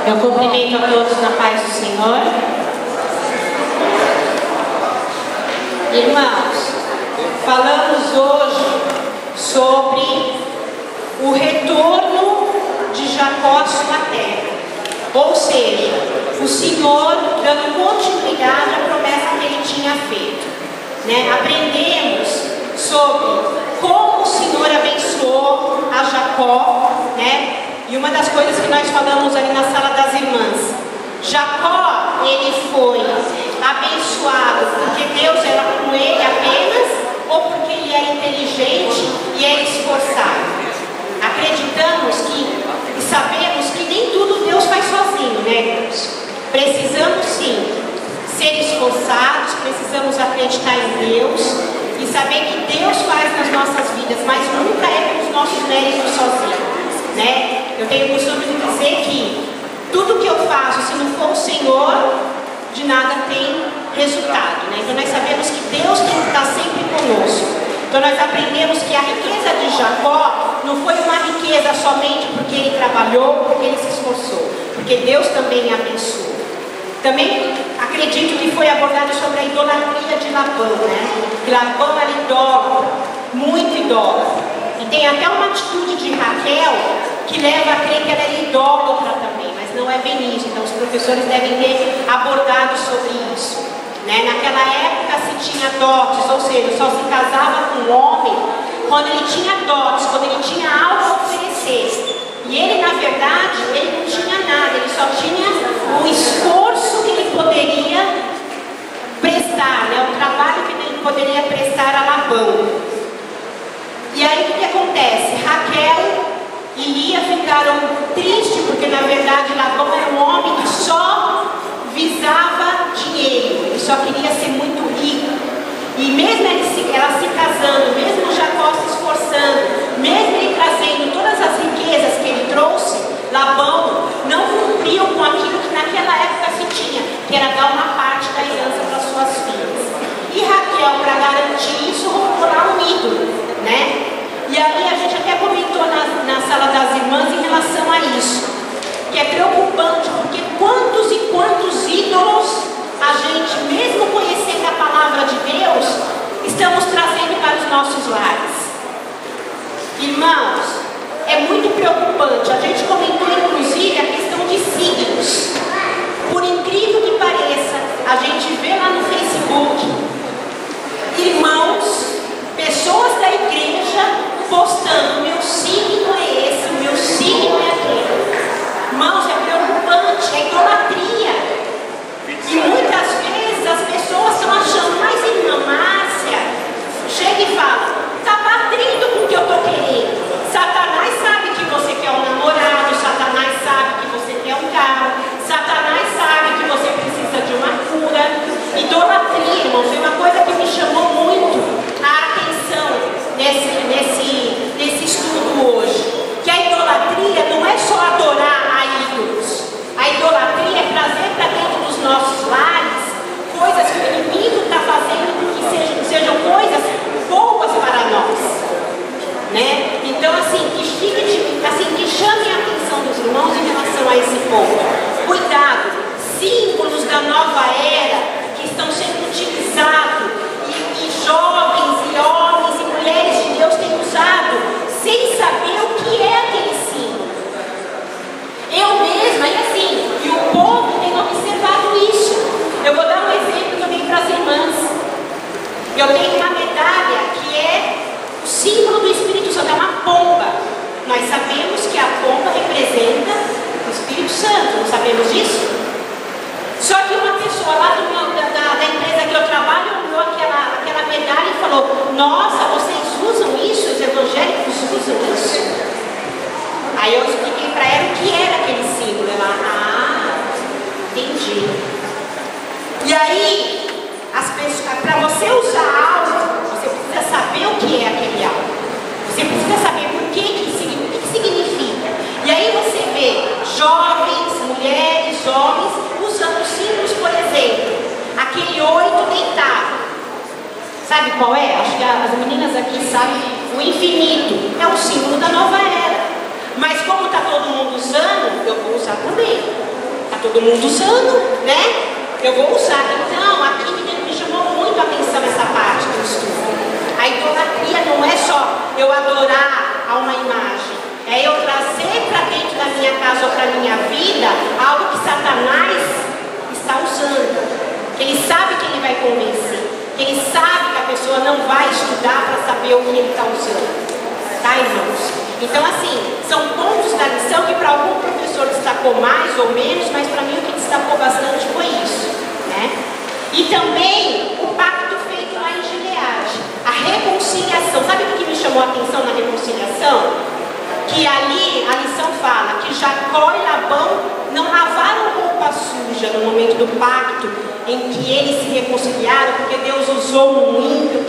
Eu cumprimento a todos na paz do Senhor. Irmãos, falamos hoje sobre o retorno de Jacó à sua terra. Ou seja, o Senhor dando continuidade à promessa que ele tinha feito. Aprendemos sobre como o Senhor abençoou a Jacó, E uma das coisas que nós falamos ali na sala das irmãs, Jacó, ele foi abençoado porque Deus era com ele apenas, ou porque ele era inteligente e era esforçado. Acreditamos e sabemos que nem tudo Deus faz sozinho, irmãos? Precisamos sim ser esforçados, precisamos acreditar em Deus e saber que Deus faz nas nossas vidas, mas nunca é pelos nossos méritos sozinhos. Eu tenho o costume de dizer que tudo que eu faço, se não for o Senhor, de nada tem resultado. Então nós sabemos que Deus tem que estar sempre conosco. Então nós aprendemos que a riqueza de Jacó não foi uma riqueza somente porque ele trabalhou, porque ele se esforçou, porque Deus também abençoou. Também acredito que foi abordado sobre a idolatria de Labão, que Labão era idólatra, muito idólatra. E tem até uma atitude de Raquel que leva a crer que ela era idólatra também, mas não é bem isso. Então os professores devem ter abordado sobre isso. Naquela época se tinha dotes, ou seja, só se casava com um homem quando ele tinha dotes, quando ele tinha algo a oferecer. E ele, na verdade, ele não tinha nada, ele só tinha o esforço que ele poderia prestar, o trabalho que ele poderia prestar a Labão. E aí o que acontece? Raquel e Lia ficaram tristes, porque na verdade Labão era um homem que só visava dinheiro, ele só queria ser muito rico. E mesmo ela se casando, mesmo Jacó se esforçando, mesmo ele trazendo todas as riquezas que ele trouxe, Labão não cumpriu com aquilo que naquela época se tinha, que era dar uma parte da herança para suas filhas. E Raquel, para garantir isso, roubou lá um ídolo, E ali a gente até comentou na sala das irmãs em relação a isso, que é preocupante, porque quantos e quantos ídolos a gente, mesmo conhecendo a palavra de Deus, estamos trazendo para os nossos lares. Irmãos, é muito preocupante. A gente comentou inclusive a questão de signos. Por incrível que pareça, a gente vê lá no Facebook irmãos, pessoas da igreja postando: meu signo é esse, meu signo é aquele. Irmãos, é preocupante, é idolatria. E muitas vezes as pessoas estão achando: mas irmã Márcia, chega e fala, está batendo com o que eu estou querendo. Satanás sabe que você quer um namorado, Satanás sabe que você quer um carro, Satanás sabe que você precisa de uma cura. Idolatria, irmãos, foi uma coisa que me chamou muito a atenção nesse estudo hoje. Que a idolatria não é só adorar a ídolos. A idolatria é trazer para dentro dos nossos lares coisas que o inimigo está fazendo com que sejam coisas boas para nós. Então, que chame a atenção dos irmãos em relação a esse ponto. Cuidado, símbolos da nova era que estão sendo utilizados e jovens e homens e mulheres de Deus têm usado sem saber o que é aquele símbolo. Eu mesma, e o povo tem observado isso. Eu vou dar um exemplo também para as irmãs. Eu tenho uma medalha que é o símbolo do Espírito Santo, é uma pomba. Nós sabemos que a pomba representa o Espírito Santo, não sabemos disso? Só que uma pessoa lá da empresa que eu trabalho olhou aquela medalha e falou: nossa, vocês usam isso? Os evangélicos usam isso? Aí eu expliquei para ela o que era aquele símbolo. Ela, entendi. E aí, para você usar algo, você precisa saber o que é aquele algo. Você precisa saber o que significa. E aí você vê jovens, mulheres, homens usando símbolos, por exemplo, aquele 8 deitado. Sabe qual é? Acho que as meninas aqui sabem. O infinito é um símbolo da nova era. Mas como está todo mundo usando, eu vou usar também. todo mundo usando, né? Eu vou usar. Então, aqui me chamou muito a atenção essa parte do estudo. A idolatria não é só eu adorar a uma imagem, é eu trazer para dentro da minha casa ou para a minha vida algo que Satanás está usando, que ele sabe que ele vai convencer, que ele sabe que a pessoa não vai estudar para saber o que ele está usando. Tá, irmãos? Então, assim, são pontos da lição que para algum professor destacou mais ou menos, mas para mim o que destacou bastante foi isso, né? E também o pacto feito lá em Gileade, a reconciliação. Sabe o que me chamou a atenção na reconciliação? Que ali a lição fala que Jacó e Labão não lavaram roupa suja no momento do pacto em que eles se reconciliaram, porque Deus usou um ímpio,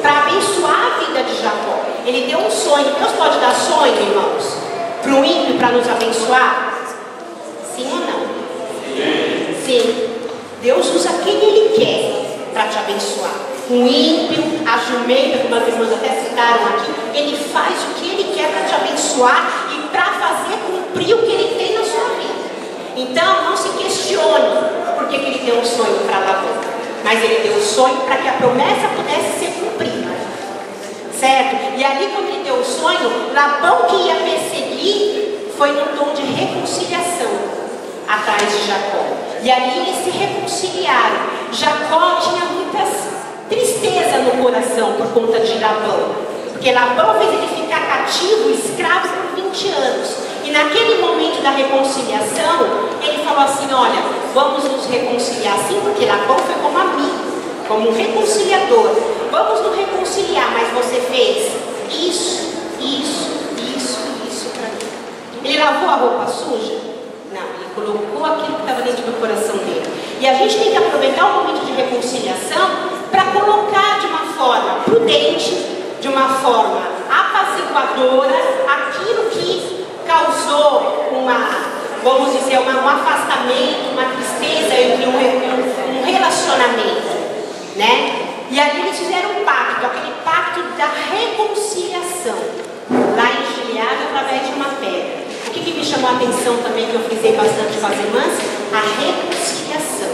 para abençoar a vida de Jacó. Ele deu um sonho. Deus pode dar sonho, irmãos, para o ímpio para nos abençoar? Sim ou não? Sim. Deus usa quem Ele quer para te abençoar. Um ímpio, a jumenta, como as irmãs até citaram aqui, Ele faz o que Ele quer para te abençoar e para fazer cumprir o que Ele tem na sua vida. Então, não se questione por que Ele deu um sonho para Labão, mas Ele deu um sonho para que a promessa pudesse ser cumprida, certo? E ali, quando Ele deu o sonho, Labão, que ia perseguir, foi num tom de reconciliação atrás de Jacó. E ali eles se reconciliaram. Jacó tinha muita tristeza no coração por conta de Labão, porque Labão fez ele ficar cativo, escravo por 20 anos. E naquele momento da reconciliação, ele falou assim: olha, vamos nos reconciliar sim, porque Labão foi como amigo, como um reconciliador. Vamos nos reconciliar, mas você fez isso para mim. Ele lavou a roupa suja? Não, ele colocou aquilo que estava dentro do coração dele. E a gente tem que aproveitar o momento de reconciliação para colocar de uma forma prudente, de uma forma apaziguadora, aquilo que causou vamos dizer, um afastamento, uma tristeza entre um relacionamento, né? E ali eles fizeram um pacto, aquele pacto da reconciliação, lá em Gileade, através de uma pedra. O que me chamou a atenção também, que eu frisei bastante com as irmãs? A reconciliação,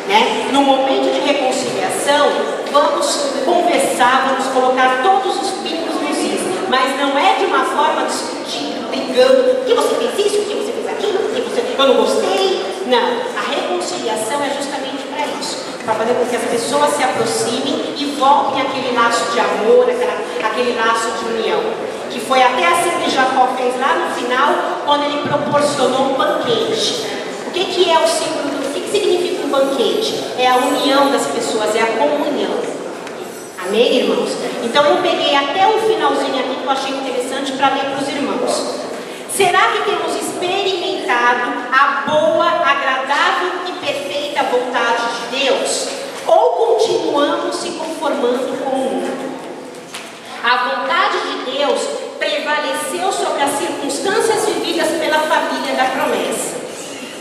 né? No momento de reconciliação, vamos conversar, vamos colocar todos os pingos nos is, mas não é de uma forma discutindo, brigando, porque você fez isso, porque você fez aquilo, porque eu não gostei. Não, a reconciliação é justamente para isso, para fazer com que as pessoas se aproximem e voltem àquele laço de amor, aquele laço de união. Que foi até assim que Jacó fez lá no final, quando ele proporcionou um banquete. O que é o símbolo? O que significa um banquete? É a união das pessoas, é a comunhão. Amém, irmãos? Então eu peguei até um finalzinho aqui que eu achei interessante para ler para os irmãos. Será que temos experimentado a boa, agradável e perfeita vontade de Deus? Ou continuamos se conformando com o mundo? A vontade de Deus prevaleceu sobre as circunstâncias vividas pela família da promessa.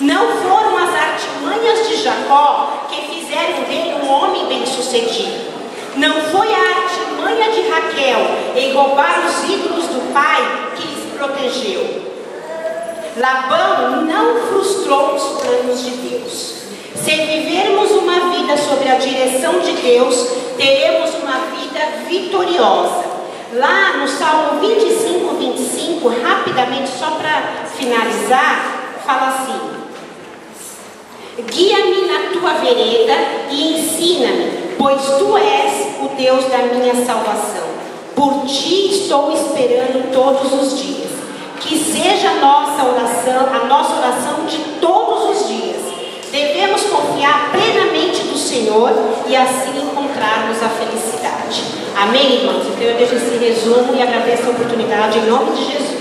Não foram as artimanhas de Jacó que fizeram dele um homem bem-sucedido. Não foi a artimanha de Raquel em roubar os ídolos do pai que lhes protegeu. Labão não frustrou os planos de Deus. Se vivermos uma vida sob a direção de Deus, teremos uma vida vitoriosa. Lá no Salmo 25, rapidamente, só para finalizar, fala assim: guia-me na tua vereda e ensina-me, pois tu és o Deus da minha salvação. Por ti estou esperando todos os dias. Que seja a nossa oração de todos os dias. Devemos confiar plenamente no Senhor e assim encontrarmos a felicidade. Amém, irmãos? Então eu deixo esse resumo e agradeço a oportunidade em nome de Jesus.